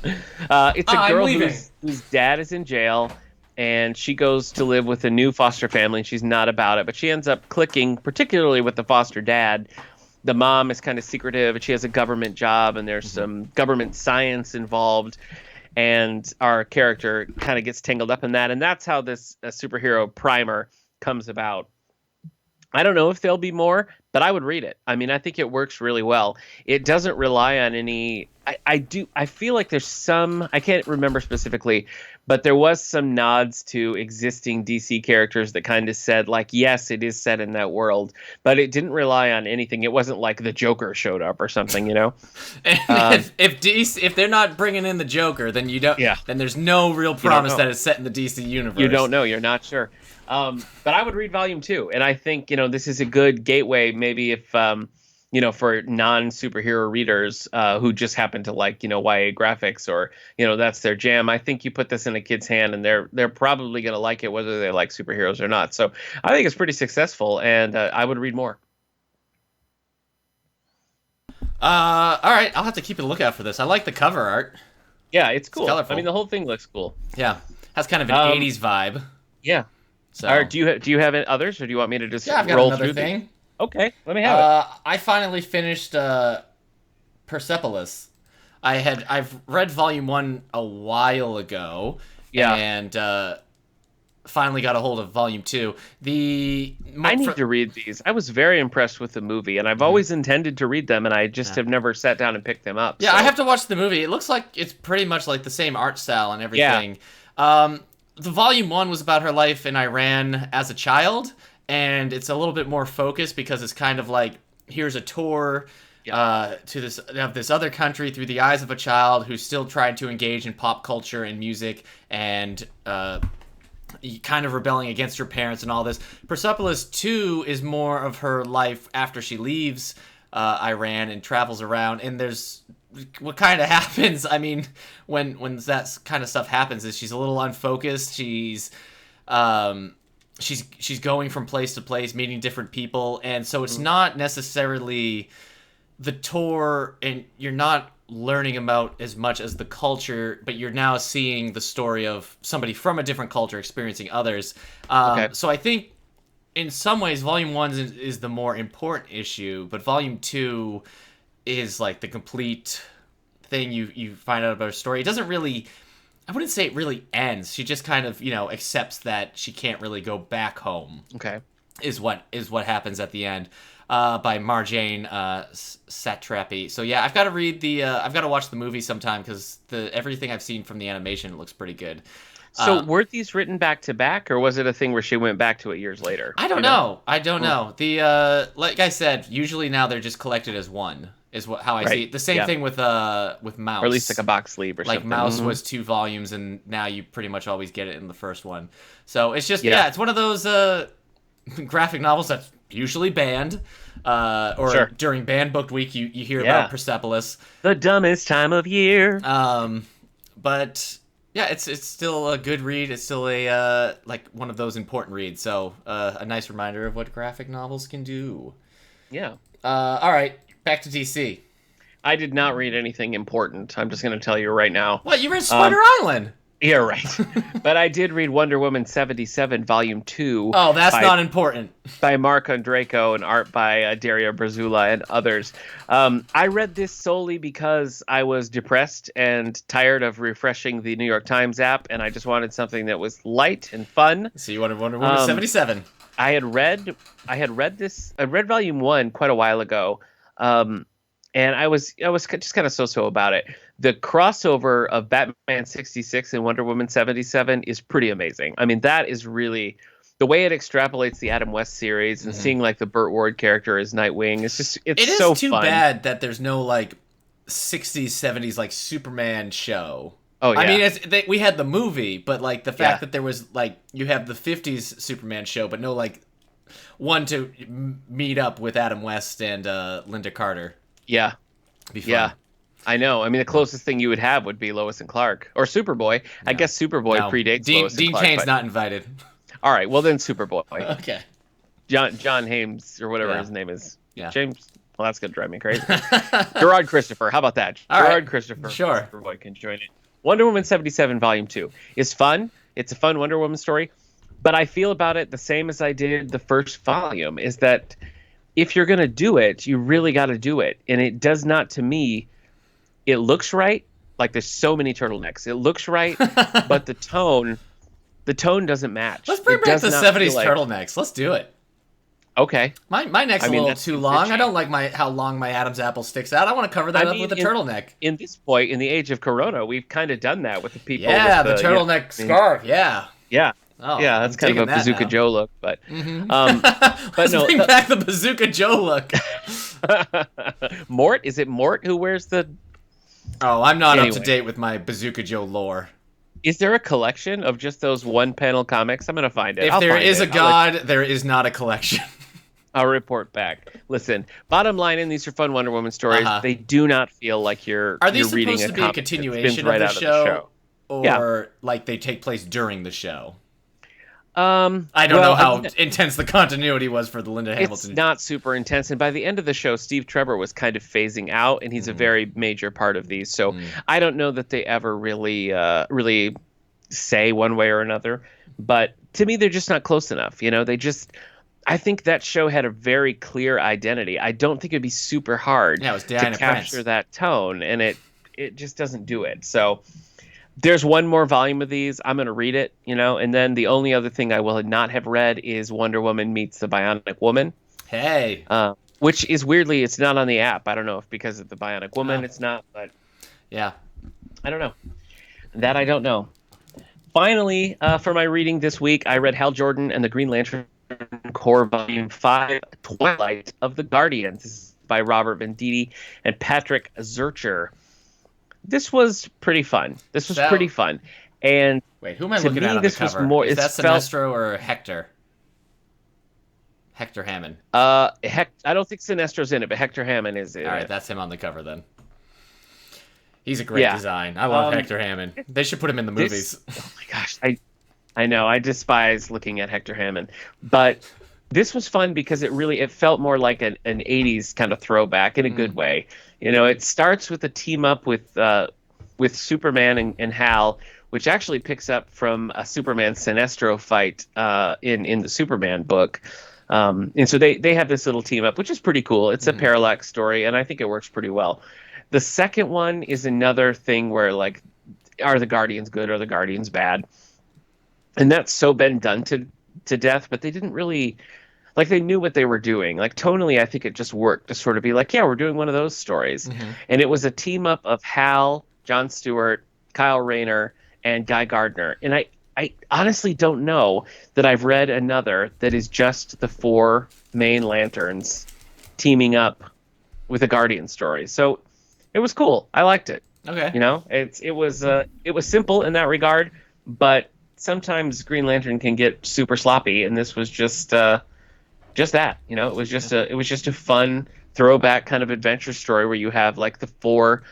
It's a girl whose dad is in jail, and she goes to live with a new foster family. And she's not about it, but she ends up clicking, particularly with the foster dad. The mom is kind of secretive, and she has a government job, and there's some government science involved, and our character kind of gets tangled up in that, and that's how this superhero Primer comes about. I don't know if there'll be more, but I would read it. I mean, I think it works really well. It doesn't rely on any. I feel like there's some. I can't remember specifically, but there was some nods to existing DC characters that kind of said, like, yes, it is set in that world, but it didn't rely on anything. It wasn't like the Joker showed up or something, you know. If they're not bringing in the Joker, then you don't. Yeah. Then there's no real promise that it's set in the DC universe. You don't know. You're not sure. But I would read Volume 2, and I think this is a good gateway, maybe if for non-superhero readers who just happen to like YA graphics or that's their jam. I think you put this in a kid's hand, and they're probably going to like it whether they like superheroes or not. So I think it's pretty successful, and I would read more. All right, I'll have to keep a lookout for this. I like the cover art. Yeah, it's cool. colorful. I mean, the whole thing looks cool. Yeah, has kind of an 80s vibe. Yeah. So. All right, do you have others, or do you want me to just I've got roll another through thing. Okay, let me have it. I finally finished Persepolis. I've read Volume 1 a while ago. Yeah. And finally got a hold of Volume 2. I need to read these. I was very impressed with the movie, and I've always intended to read them, and I just have never sat down and picked them up. Yeah, so. I have to watch the movie. It looks like it's pretty much like the same art style and everything. The Volume 1 was about her life in Iran as a child, and it's a little bit more focused because it's kind of like, here's a tour to this other country through the eyes of a child who's still trying to engage in pop culture and music and kind of rebelling against her parents and all this. Persepolis 2 is more of her life after she leaves Iran and travels around, and there's what kind of happens. I mean, when that kind of stuff happens is she's a little unfocused. She's going from place to place, meeting different people, and so it's not necessarily the tour, and you're not learning about as much as the culture, but you're now seeing the story of somebody from a different culture experiencing others. So I think in some ways Volume 1 is the more important issue, but Volume 2 is like the complete thing. You find out about her story. It doesn't really, I wouldn't say it really ends. She just kind of, accepts that she can't really go back home. Okay. Is what happens at the end. By Marjane Satrapi. So yeah, I've got to read I've got to watch the movie sometime because everything I've seen from the animation looks pretty good. So were these written back to back, or was it a thing where she went back to it years later? I don't know. I don't know. Like I said, usually now they're just collected as one. Is how I see it. The same thing with Mouse, or at least like a box sleeve or like something. Mouse was 2 volumes, and now you pretty much always get it in the first one. So it's just it's one of those graphic novels that's usually banned, or during Banned Book Week you hear about Persepolis, the dumbest time of year. But yeah, it's still a good read. It's still a like one of those important reads. So a nice reminder of what graphic novels can do. Yeah. All right, back to DC. I did not read anything important. I'm just going to tell you right now. What, you read Spider Island? Yeah, right. But I did read Wonder Woman 77, Volume 2. Oh, that's not important. By Mark Andreyko and art by Daria Brazula and others. I read this solely because I was depressed and tired of refreshing the New York Times app, and I just wanted something that was light and fun. So you wanted Wonder Woman 77. I had read Volume 1 quite a while ago, and I was just kind of so-so about it. The crossover of Batman 66 and Wonder Woman 77 is pretty amazing. I mean, that is really the way it extrapolates the Adam West series and seeing like the Burt Ward character as Nightwing. It's so fun. It is too bad that there's no like 60s, 70s like Superman show. Oh yeah. I mean, we had the movie, but like the fact that there was like you have the 50s Superman show, but no like one to meet up with Adam West and Linda Carter. Yeah. Be fun. Yeah. I know. I mean, the closest thing you would have would be Lois and Clark or Superboy. No. I guess Superboy predates Lois and Clark. Dean Kane's not invited. All right. Well, then Superboy. Okay. John Hames or whatever his name is. Yeah. James. Well, that's going to drive me crazy. Gerard Christopher. How about that? Gerard Christopher. Sure. Superboy can join it. Wonder Woman 77 Volume 2 is fun. It's a fun Wonder Woman story. But I feel about it the same as I did the first volume, is that if you're going to do it, you really got to do it. And it does not, to me, it looks right. Like there's so many turtlenecks. It looks right, but the tone doesn't match. Let's bring back the 70s turtlenecks. Let's do it. Okay. My neck's a little too long. I don't like how long my Adam's apple sticks out. I want to cover that up with a turtleneck. In this point, in the age of Corona, we've kind of done that with the people. Yeah, the turtleneck scarf. Yeah. Yeah. Oh, yeah, that's kind of a Bazooka Joe look, but let's bring back the Bazooka Joe look. Mort, is it Mort who wears the? Oh, I'm not up to date with my Bazooka Joe lore. Is there a collection of just those one-panel comics? I'm gonna find it. If there is a god, there is not a collection. I'll report back. Listen, bottom line, in these are fun Wonder Woman stories. They do not feel like you're. Are these reading supposed to be a continuation of the show, or like they take place during the show? I don't know how intense the continuity was for the Linda Hamilton. It's not super intense, and by the end of the show, Steve Trevor was kind of phasing out, and he's a very major part of these. So I don't know that they ever really say one way or another. But to me, they're just not close enough. I think that show had a very clear identity. I don't think it'd be super hard it was to capture that tone, and it just doesn't do it. So There's one more volume of these. I'm going to read it, and then the only other thing I will not have read is Wonder Woman Meets the Bionic Woman. Hey. Which is weirdly, it's not on the app. I don't know if because of the Bionic Woman it's not, but yeah. I don't know. That I don't know. Finally, for my reading this week, I read Hal Jordan and the Green Lantern Corps Volume 5, Twilight of the Guardians. This is by Robert Venditti and Patrick Zurcher. This was pretty fun. And wait, who am I looking at on the cover? Is that Sinestro or Hector? Hector Hammond. I don't think Sinestro's in it, but Hector Hammond is in it. All right, that's him on the cover then. He's a great design. I love Hector Hammond. They should put him in the movies. Oh my gosh, I know. I despise looking at Hector Hammond, but this was fun because it felt more like an 80s kind of throwback in a good way. It starts with a team up with Superman and Hal, which actually picks up from a Superman Sinestro fight in the Superman book. And so they have this little team up, which is pretty cool. It's a parallax story, and I think it works pretty well. The second one is another thing where, like, are the Guardians good? Are the Guardians bad? And that's so been done to death, but they didn't really, like, they knew what they were doing. Like, tonally, I think it just worked to sort of be like, yeah, we're doing one of those stories. And it was a team up of Hal, Jon Stewart, Kyle Rayner, and Guy Gardner. And I honestly don't know that I've read another that is just the four main Lanterns teaming up with a Guardian story. So it was cool. I liked it. Okay. It was simple in that regard, but sometimes Green Lantern can get super sloppy, and this was just that. It was just a fun throwback kind of adventure story where you have like the four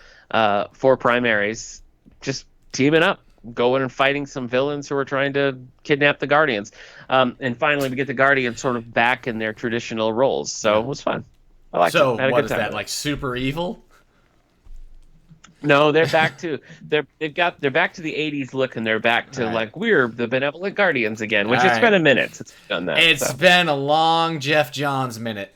primaries just teaming up, going and fighting some villains who are trying to kidnap the Guardians. And finally, we get the Guardians sort of back in their traditional roles. So it was fun. I liked it. So I had a what good is time that, with it. like super evil? No, they're back to they're back to the 80s look, and they're back to like we're the benevolent Guardians again, which it's been a minute since we've done that. It's been a long Jeff Johns minute.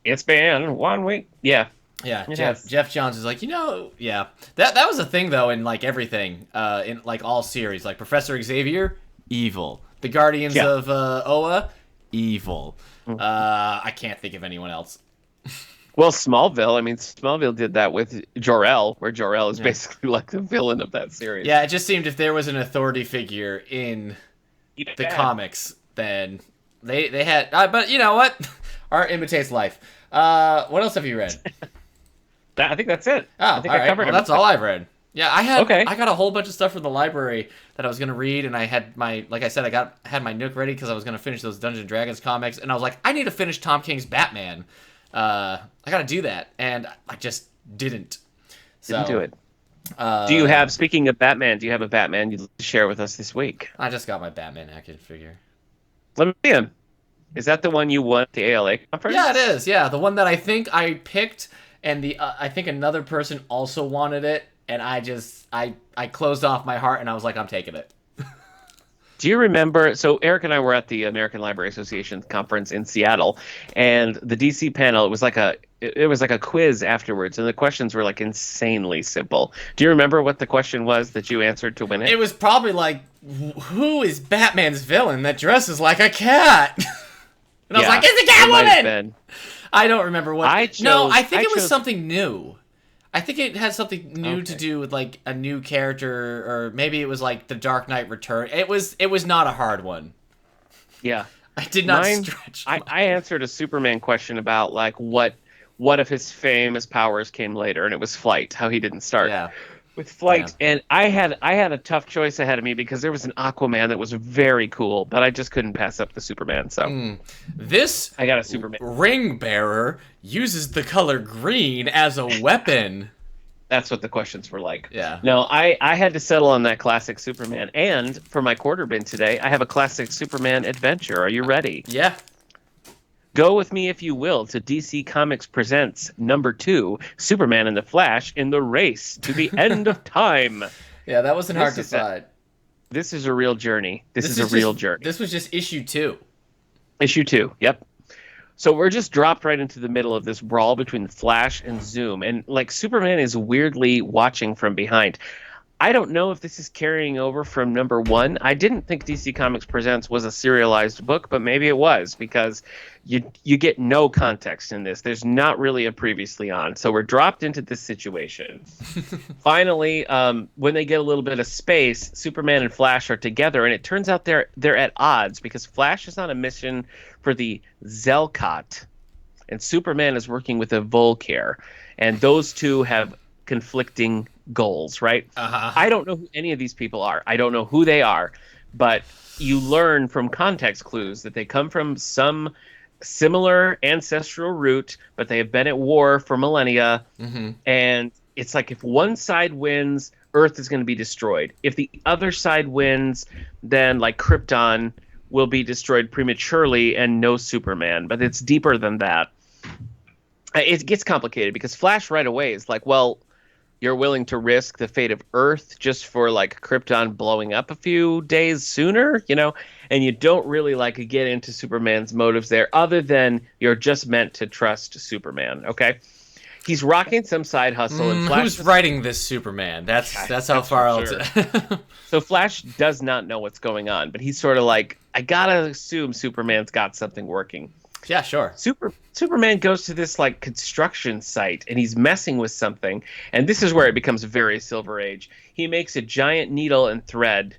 It's been 1 week. Yeah. Yeah, Jeff Johns is like, yeah. That was a thing though in like everything, in like all series, like Professor Xavier, evil. The Guardians of Oa, evil. I can't think of anyone else. Well, Smallville. I mean, Smallville did that with Jor-El, where Jor-El is basically like the villain of that series. Yeah, it just seemed if there was an authority figure in the comics, then they had. But you know what? Art imitates life. What else have you read? I think that's it. Oh, I think I covered. Well, that's all I've read. Yeah, I got a whole bunch of stuff from the library that I was gonna read, and I had like I said, had my Nook ready because I was gonna finish those Dungeons and Dragons comics, and I was like, I need to finish Tom King's Batman. I gotta do that, and I just didn't. Didn't do it. Do you have? Speaking of Batman, do you have a Batman you'd share with us this week? I just got my Batman action figure. Let me see him. Is that the one you won at the ALA conference? Yeah, it is. Yeah, the one that I think I picked, and I think another person also wanted it, and I closed off my heart, and I was like, I'm taking it. Do you remember? So Eric and I were at the American Library Association conference in Seattle, and the DC panel. It was like a quiz afterwards, and the questions were like insanely simple. Do you remember what the question was that you answered to win it? It was probably like, who is Batman's villain that dresses like a cat? And I was like, it's a Catwoman! I don't remember what. I think it was something new. I think it had something new to do with like a new character, or maybe it was like the Dark Knight Return. It was not a hard one. Yeah, I did not stretch. I answered a Superman question about like what of his famous powers came later, and it was flight. How he didn't start with flight, and I had a tough choice ahead of me because there was an Aquaman that was very cool, but I just couldn't pass up the Superman. So I got a Superman ring bearer uses the color green as a weapon. That's what the questions were like. Yeah. No, I had to settle on that classic Superman, and for my quarter bin today, I have a classic Superman adventure. Are you ready? Yeah. Go with me, if you will, to DC Comics Presents #2, Superman and the Flash in the Race to the End of Time. Yeah, that wasn't hard to find. This is a real journey. This is a real journey. This was just issue 2. Issue 2, yep. So we're just dropped right into the middle of this brawl between the Flash and Zoom. And, like, Superman is weirdly watching from behind. I don't know if this is carrying over from number one. I didn't think DC Comics Presents was a serialized book, but maybe it was, because you get no context in this. There's not really a previously on. So we're dropped into this situation. Finally, when they get a little bit of space, Superman and Flash are together, and it turns out they're at odds because Flash is on a mission for the Zelkot, and Superman is working with a Volcair, and those two have conflicting goals, right? I don't know who any of these people are. I don't know who they are, but you learn from context clues that they come from some similar ancestral root, but they have been at war for millennia. And it's like if one side wins, Earth is going to be destroyed. If the other side wins, then like Krypton will be destroyed prematurely and no Superman. But it's deeper than that. It gets complicated because Flash right away is like, well, you're willing to risk the fate of Earth just for like Krypton blowing up a few days sooner, and you don't really like get into Superman's motives there, other than you're just meant to trust Superman. Okay, he's rocking some side hustle, and Flash. Who's writing this Superman? That's how far I'll. So Flash does not know what's going on, but he's sort of like, I gotta assume Superman's got something working. Yeah, sure. Superman goes to this like construction site, and he's messing with something, and this is where it becomes very Silver Age. He makes a giant needle and thread,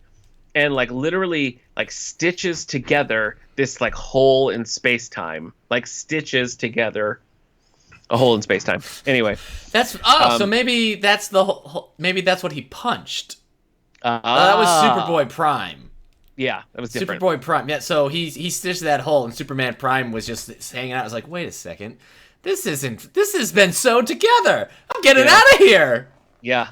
and like literally like stitches together this like hole in space-time, like stitches together a hole in space-time. Anyway, that's so maybe that's maybe that's what he punched. That was Superboy Prime. Yeah, that was different. Superboy Prime. Yeah, so he stitched that hole, and Superman Prime was just hanging out. I was like, wait a second, this has been sewed together. I'm getting out of here. Yeah.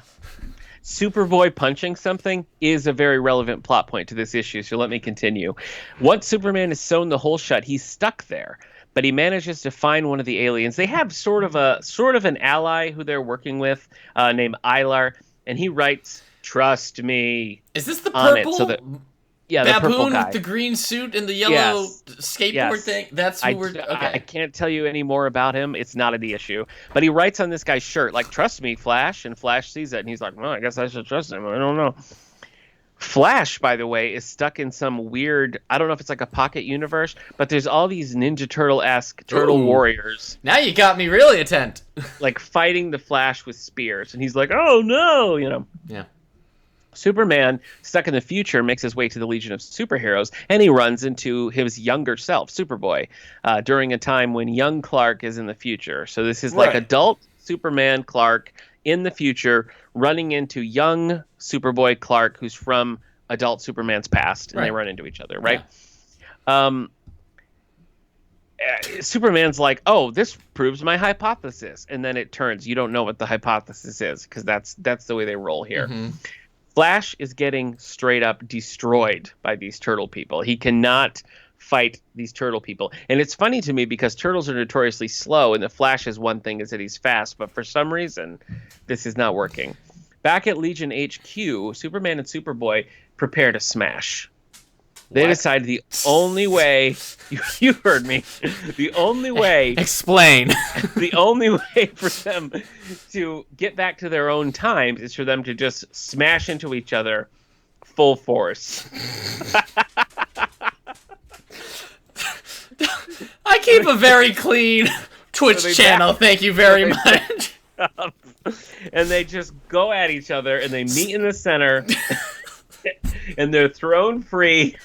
Superboy punching something is a very relevant plot point to this issue, so let me continue. Once Superman has sewn the hole shut, he's stuck there, but he manages to find one of the aliens. They have sort of an ally who they're working with, named Ilar, and he writes, "Trust me." Is this the purple? Yeah, the purple guy with the green suit and the yellow skateboard thing. That's who we're. Okay. I can't tell you any more about him. It's not the issue. But he writes on this guy's shirt, like, "Trust me, Flash," and Flash sees it, and he's like, "Well, I guess I should trust him. I don't know." Flash, by the way, is stuck in some weird, I don't know if it's like a pocket universe, but there's all these Ninja Turtle-esque turtle warriors. Now you got me really attent. Like fighting the Flash with spears, and he's like, "Oh no," Yeah. Superman, stuck in the future, makes his way to the Legion of Superheroes, and he runs into his younger self, Superboy, during a time when young Clark is in the future. So this is like adult Superman Clark in the future running into young Superboy Clark, who's from adult Superman's past, and they run into each other, right? Yeah. Superman's like, "Oh, this proves my hypothesis," and then it turns you don't know what the hypothesis is, because that's the way they roll here. Flash is getting straight up destroyed by these turtle people. He cannot fight these turtle people. And it's funny to me because turtles are notoriously slow, and the Flash's one thing is that he's fast, but for some reason, this is not working. Back at Legion HQ, Superman and Superboy prepare to smash. They decided the only way, you heard me, the only way. Explain. The only way for them to get back to their own times is for them to just smash into each other full force. I keep a very clean Twitch channel, thank you very much. And they just go at each other, and they meet in the center. And they're thrown free.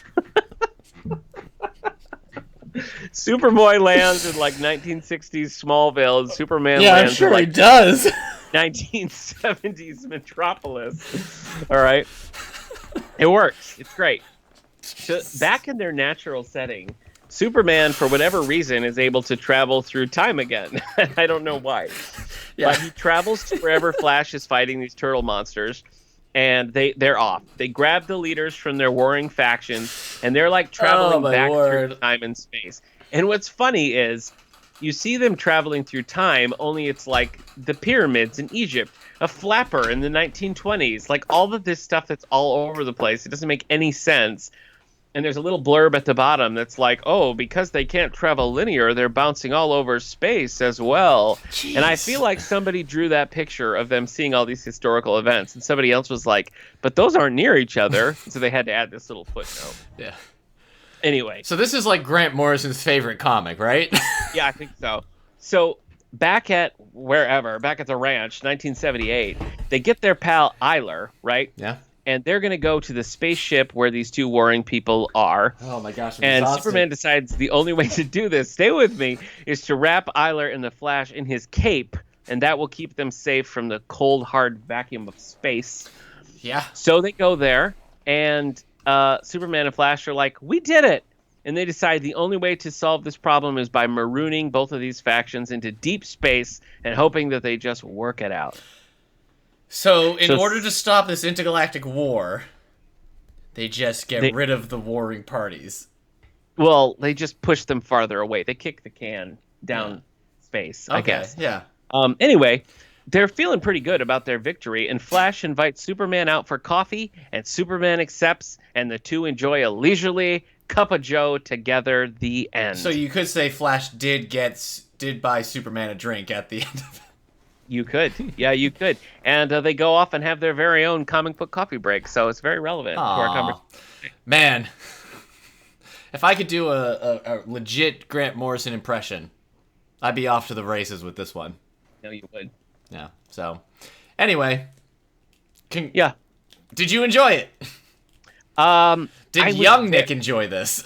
Superboy lands in like 1960s Smallville, and Superman lands in like he does. 1970s Metropolis. All right. It works. It's great. So back in their natural setting, Superman, for whatever reason, is able to travel through time again. I don't know why. Yeah. But he travels to wherever Flash is fighting these turtle monsters. And they're off. They grab the leaders from their warring factions, and they're like traveling back through time and space. And what's funny is you see them traveling through time, only it's like the pyramids in Egypt, a flapper in the 1920s, like all of this stuff that's all over the place. It doesn't make any sense. And there's a little blurb at the bottom that's like, oh, because they can't travel linear, they're bouncing all over space as well. Jeez. And I feel like somebody drew that picture of them seeing all these historical events, and somebody else was like, but those aren't near each other. So they had to add this little footnote. Yeah. Anyway. So this is like Grant Morrison's favorite comic, right? Yeah, I think so. So back at the ranch, 1978, they get their pal Eiler, right? Yeah. And they're going to go to the spaceship where these two warring people are. Oh my gosh, I'm And exhausted. Superman decides the only way to do this, stay with me, is to wrap Eiler and the Flash in his cape, and that will keep them safe from the cold, hard vacuum of space. Yeah. So they go there, and Superman and Flash are like, we did it! And they decide the only way to solve this problem is by marooning both of these factions into deep space and hoping that they just work it out. So, in order to stop this intergalactic war, they just get rid of the warring parties. Well, they just push them farther away. They kick the can down space, I guess. Yeah. Anyway, they're feeling pretty good about their victory, and Flash invites Superman out for coffee, and Superman accepts, and the two enjoy a leisurely cup of joe together. The end. So you could say Flash did buy Superman a drink at the end of it. You could. Yeah, you could. And they go off and have their very own comic book coffee break, so it's very relevant to our conversation. Man, if I could do a legit Grant Morrison impression, I'd be off to the races with this one. No, you would. Yeah, so. Anyway. Yeah. Did you enjoy it? Did young Nick enjoy this?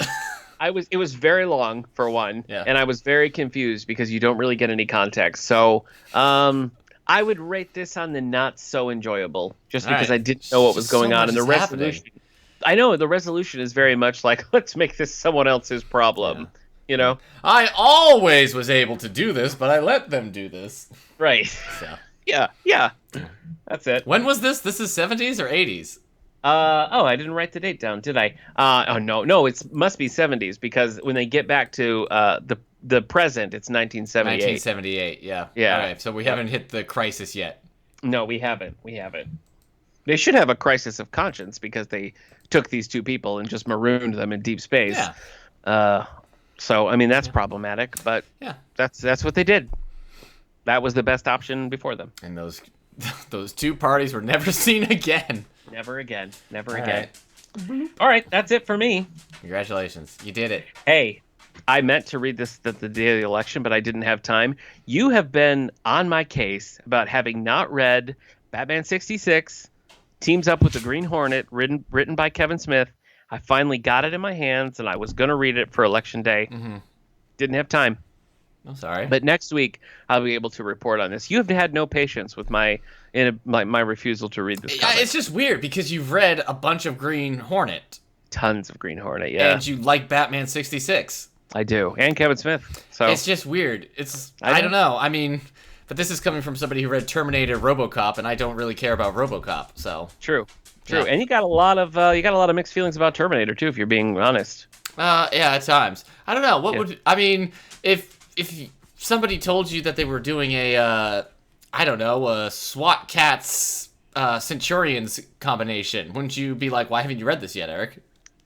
It was very long for one, yeah. And I was very confused because you don't really get any context. So I would rate this on the not so enjoyable, just because I didn't know what was going on. And the resolution, I know the resolution is very much like, let's make this someone else's problem. Yeah. You know, I always was able to do this, but I let them do this. Right. So. Yeah. That's it. When was this? This is 70s or 80s? I didn't write the date down, did I? No, it must be 70s, because when they get back to the present, it's 1978. 1978, yeah. Yeah. All right, so we haven't hit the crisis yet. No, we haven't. They should have a crisis of conscience because they took these two people and just marooned them in deep space. Yeah. So I mean that's problematic, but yeah, that's what they did. That was the best option before them. And those two parties were never seen again. Never again. All right, that's it for me. Congratulations. You did it. Hey, I meant to read this the day of the election, but I didn't have time. You have been on my case about having not read Batman 66, teams up with the Green Hornet, written by Kevin Smith. I finally got it in my hands, and I was going to read it for Election Day. Mm-hmm. Didn't have time. I'm sorry. But next week, I'll be able to report on this. You have had no patience with my refusal to read this comic. It's just weird because you've read a bunch of Green Hornet. Tons of Green Hornet, yeah. And you like Batman 66. I do. And Kevin Smith. So it's just weird. I don't know. I mean, but this is coming from somebody who read Terminator, RoboCop, and I don't really care about RoboCop, so. True. Yeah. And you got a lot of mixed feelings about Terminator too, if you're being honest. Yeah, at times. I don't know. If somebody told you that they were doing a SWAT Cats Centurions combination, wouldn't you be like, why haven't you read this yet, Eric?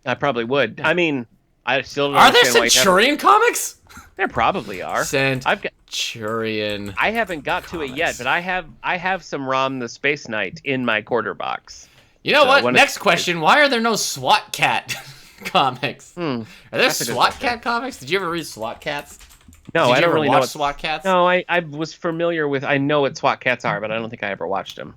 I probably would. I mean, I still don't Are there understand Centurion comics? There probably are. Centurion. I haven't got to it yet, but I have some Rom the Space Knight in my quarter box. You know what? Next question. Why are there no SWAT Cat comics? Are there SWAT Cat comics? Did you ever read SWAT Cats? No, I don't really know what SWAT Cats. No, I was familiar with. I know what SWAT Cats are, but I don't think I ever watched them.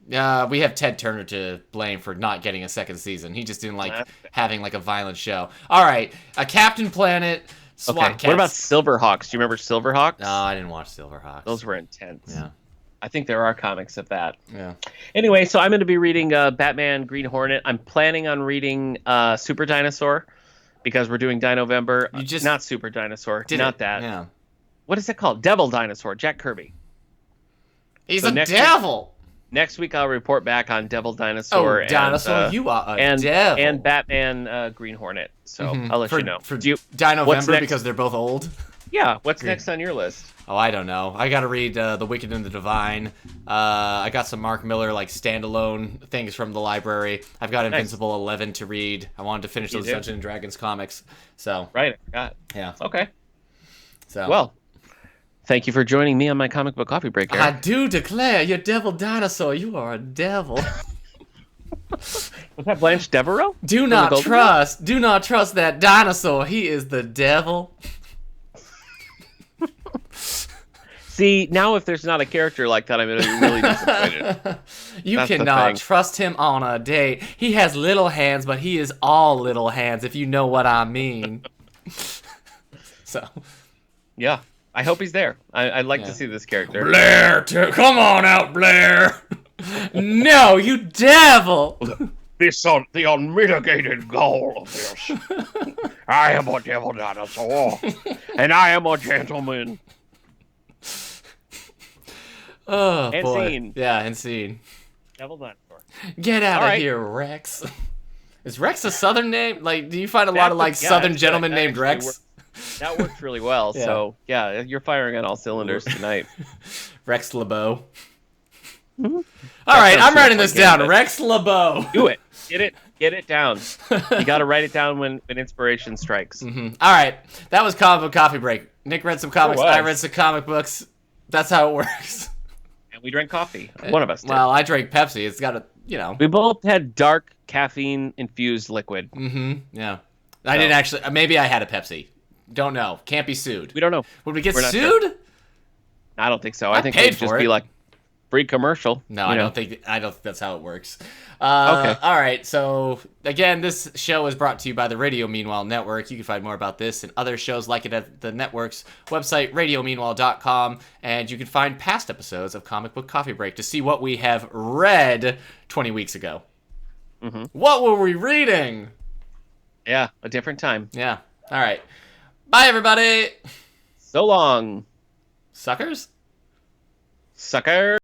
We have Ted Turner to blame for not getting a second season. He just didn't like having like a violent show. All right, a Captain Planet. SWAT Cats. What about Silverhawks? Do you remember Silverhawks? No, I didn't watch Silverhawks. Those were intense. Yeah. I think there are comics of that. Yeah. Anyway, so I'm going to be reading Batman Green Hornet. I'm planning on reading Super Dinosaur because we're doing Dinovember. Not Super Dinosaur. Not that. Yeah. What is it called? Devil Dinosaur. Jack Kirby. He's a devil. Next week I'll report back on Devil Dinosaur. Dinosaur, you are a devil. And Batman Green Hornet. So I'll let you know. For Dinovember because they're both old? Yeah. What's next on your list? Oh, I don't know. I gotta read The Wicked and the Divine. I got some Mark Miller like standalone things from the library. I've got Invincible 11 to read. I wanted to finish those Dungeons and Dragons comics. So Right. I forgot. yeah. Okay. So Well, thank you for joining me on my comic book coffee break, Eric. I do declare, you devil dinosaur, you are a devil. Was that Blanche Devereaux? Do not trust that dinosaur. He is the devil. See, now if there's not a character like that, I'm going to be really disappointed. You That's the cannot thing. trust him on a date. He has little hands, but he is all little hands, if you know what I mean. So, Yeah. I hope he's there. I'd like to see this character. Blair, come on out, Blair. No, you devil. The unmitigated gall of this. I am a devil dinosaur, and I am a gentleman. Oh, And boy. scene. Yeah, and scene. Devil Dinosaur. Get out All of right. here, Rex. Is Rex a southern name? Like, do you find a lot of like southern that's gentlemen good. named That Rex? actually That worked really well. Yeah. So, yeah, you're firing on all cylinders tonight. Rex LeBeau. All right, I'm writing this down. Rex LeBeau. Do it. Get it down. You got to write it down when inspiration strikes. All right, that was Comic Book Coffee Break. Nick read some comics. Sure was. I read some comic books. That's how it works. And we drank coffee. One of us did. Well, I drank Pepsi. It's got a, you know. We both had dark caffeine-infused liquid. Yeah. I didn't actually. Maybe I had a Pepsi. Don't know. Can't be sued. We don't know. Would we get We're not sued? sure. I don't think so. I I think paid it'd just for be it. like free commercial. No, you I know? don't think that's how it works. Okay. All right. So again, this show is brought to you by the Radio Meanwhile Network. You can find more about this and other shows like it at the network's website, radiomeanwhile.com, and you can find past episodes of Comic Book Coffee Break to see what we have read 20 weeks ago. What were we reading? Yeah, a different time. Yeah. All right. Bye, everybody. So long, Suckers. sucker.